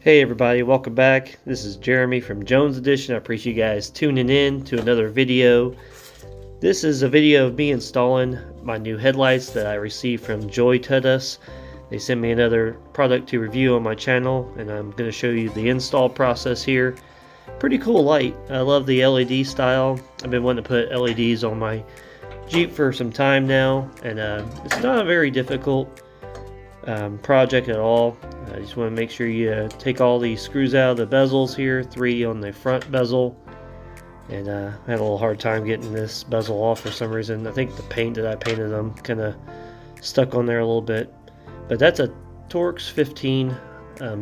Hey everybody, welcome back. This is Jeremy from Jones Edition. I appreciate you guys tuning in to another video. This is a video of me installing my new headlights that I received from Joytutus. They sent me another product to review on my channel, and I'm going to show you the install process here. Pretty cool light. I love the LED style. I've been wanting to put LEDs on my Jeep for some time now, and it's not a very difficult project at all. I just want to make sure you take all the screws out of the bezels here, 3 on the front bezel, and I had a little hard time getting this bezel off for some reason. I think the paint that I painted them kind of stuck on there a little bit, but that's a Torx 15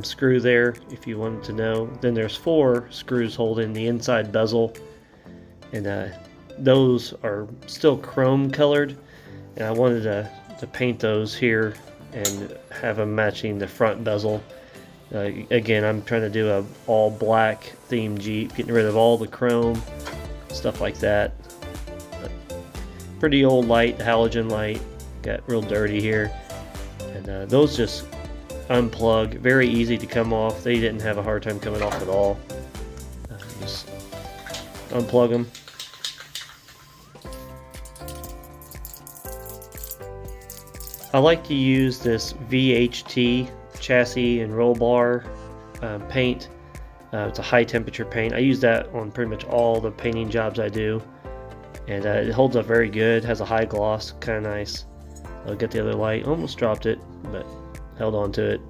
screw there if you wanted to know. Then there's 4 screws holding the inside bezel, and those are still chrome colored, and I wanted to paint those here and have them matching the front bezel. Again, I'm trying to do a all black theme Jeep, getting rid of all the chrome, stuff like that. Pretty old light, halogen light, got real dirty here. And those just unplug, very easy to come off. They didn't have a hard time coming off at all. Just unplug them. I like to use this VHT chassis and roll bar paint. It's a high temperature paint. I use that on pretty much all the painting jobs I do, and it holds up very good. Has a high gloss, kind of nice. I'll get the other light. Almost dropped it, but held on to it.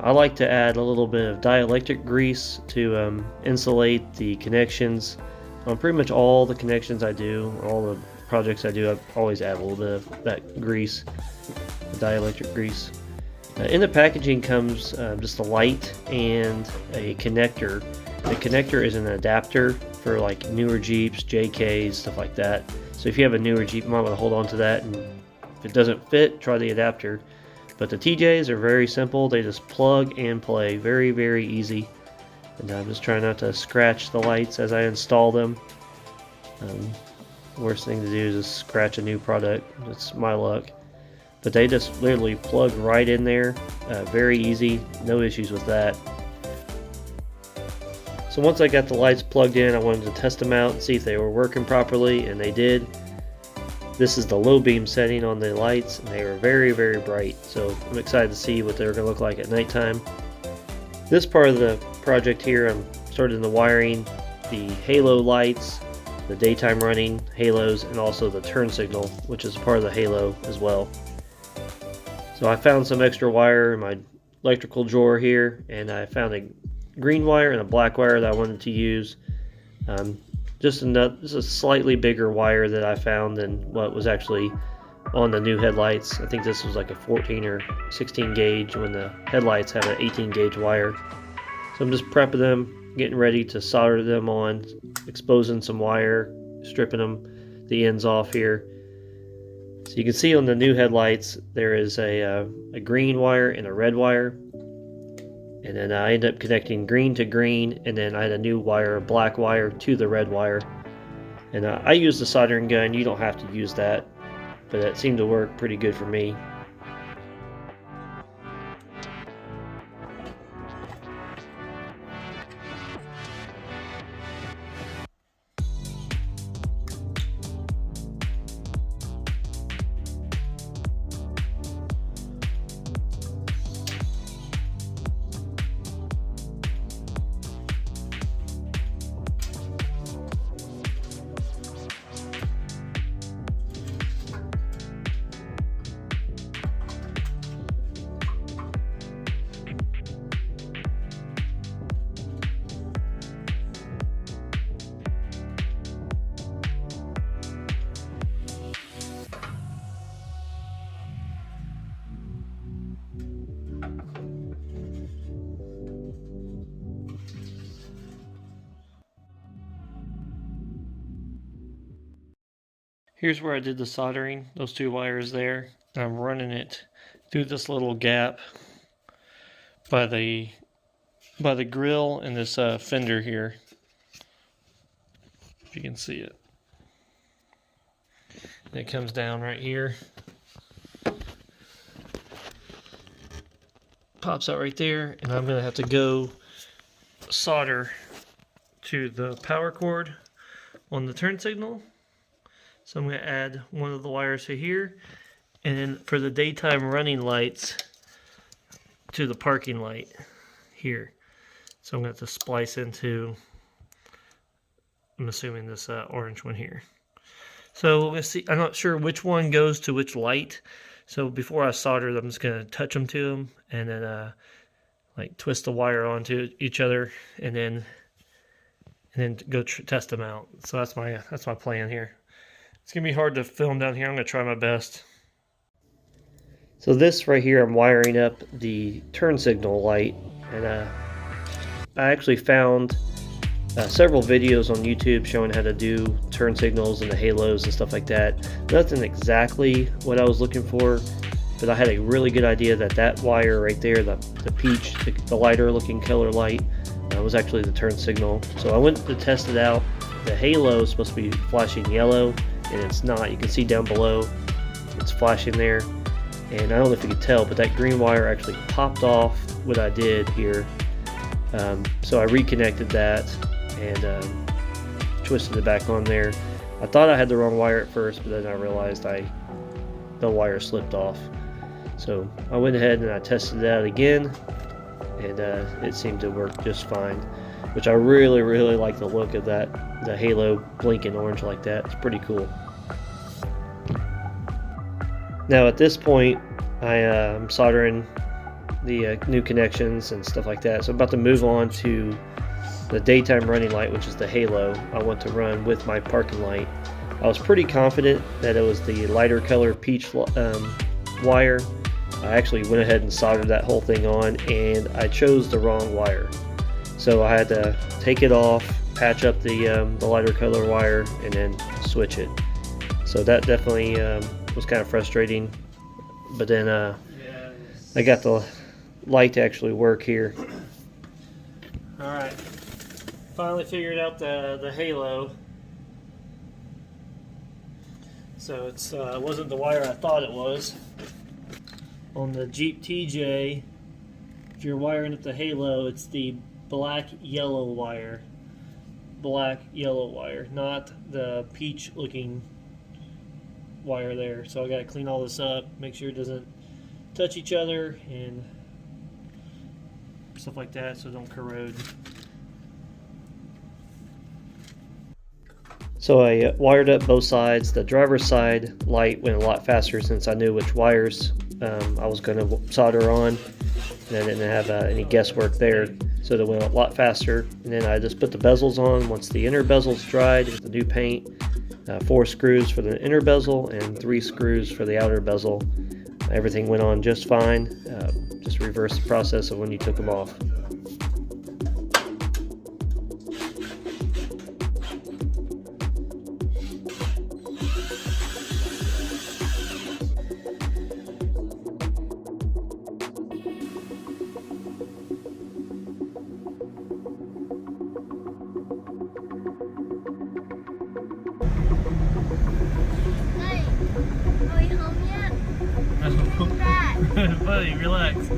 I like to add a little bit of dielectric grease to insulate the connections. On pretty much all the connections I do, all the projects I do, I always add a little bit of that grease, the dielectric grease. In the packaging comes just a light and a connector. The connector is an adapter for like newer Jeeps, JKs, stuff like that. So if you have a newer Jeep, you might want to hold on to that, and if it doesn't fit, try the adapter. But the TJs are very simple. They just plug and play. Very, very easy. And I'm just trying not to scratch the lights as I install them. Worst thing to do is just scratch a new product. That's my luck. But they just literally plug right in there. Very easy, no issues with that. So once I got the lights plugged in, I wanted to test them out and see if they were working properly, and they did. This is the low beam setting on the lights, and they were very, very bright. So I'm excited to see what they're going to look like at nighttime. This part of the project here, I'm starting the wiring, the halo lights, the daytime running halos, and also the turn signal, which is part of the halo as well. So I found some extra wire in my electrical drawer here, and I found a green wire and a black wire that I wanted to use. Just a slightly bigger wire that I found than what was actually on the new headlights. I think this was like a 14 or 16 gauge when the headlights have an 18 gauge wire. So I'm just prepping them, getting ready to solder them on, exposing some wire, stripping them, the ends off here. So you can see on the new headlights there is a green wire and a red wire, and then I ended up connecting green to green, and then I had a new wire, a black wire, to the red wire. And I used the soldering gun. You don't have to use that, but it seemed to work pretty good for me. Here's where I did the soldering, those 2 wires there. I'm running it through this little gap by the grill and this fender here, if you can see it. And it comes down right here. pops out right there, and I'm going to have to go solder to the power cord on the turn signal. So I'm going to add one of the wires to here, and then for the daytime running lights to the parking light here. So I'm going to have to splice into, I'm assuming this orange one here. So let's see, I'm not sure which one goes to which light. So before I solder them, I'm just going to touch them to them, and then like twist the wire onto each other, and then go test them out. So that's my plan here. It's gonna be hard to film down here. I'm gonna try my best. So this right here, I'm wiring up the turn signal light, and I actually found several videos on YouTube showing how to do turn signals and the halos and stuff like that. Nothing exactly what I was looking for, but I had a really good idea that wire right there, the peach, the lighter looking color light, was actually the turn signal. So I went to test it out. The halo is supposed to be flashing yellow, and it's not. You can see down below, it's flashing there. And I don't know if you can tell, but that green wire actually popped off what I did here. So I reconnected that and twisted it back on there. I thought I had the wrong wire at first, but then I realized the wire slipped off. So I went ahead and I tested it out again, and it seemed to work just fine, which I really like the look of that, the halo blinking orange like that. It's pretty cool. Now at this point, I'm soldering the new connections and stuff like that. So I'm about to move on to the daytime running light, which is the halo I want to run with my parking light. I was pretty confident that it was the lighter color peach wire. I actually went ahead and soldered that whole thing on, and I chose the wrong wire. So I had to take it off, patch up the lighter color wire, and then switch it. So that definitely was kind of frustrating. But then I got the light to actually work here. Alright, finally figured out the halo. So it wasn't the wire I thought it was. On the Jeep TJ, if you're wiring up the halo, it's the black-yellow wire. Black-yellow wire, not the peach-looking wire there. So I got to clean all this up, make sure it doesn't touch each other and stuff like that, so it don't corrode. So I wired up both sides. The driver's side light went a lot faster since I knew which wires I was going to solder on, and I didn't have any guesswork there, so it went a lot faster. And then I just put the bezels on. Once the inner bezels dried with the new paint, 4 screws for the inner bezel and 3 screws for the outer bezel. Everything went on just fine. Just reverse the process of when you took them off. Buddy, relax. Do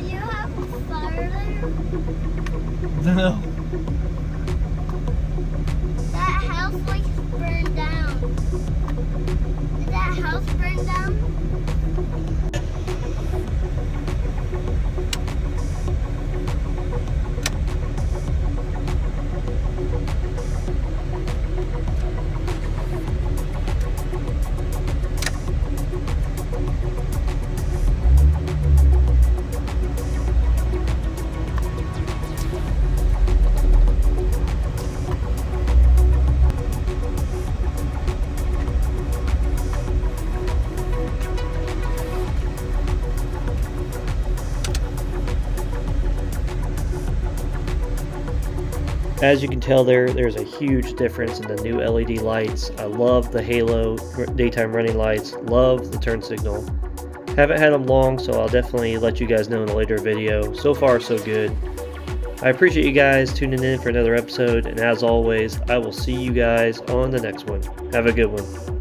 you have a fire there? No. That house like burned down. Did that house burn down? As you can tell there's a huge difference in the new LED lights. I love the halo daytime running lights, love the turn signal. Haven't had them long, so I'll definitely let you guys know in a later video. So far, so good. I appreciate you guys tuning in for another episode, and as always, I will see you guys on the next one. Have a good one.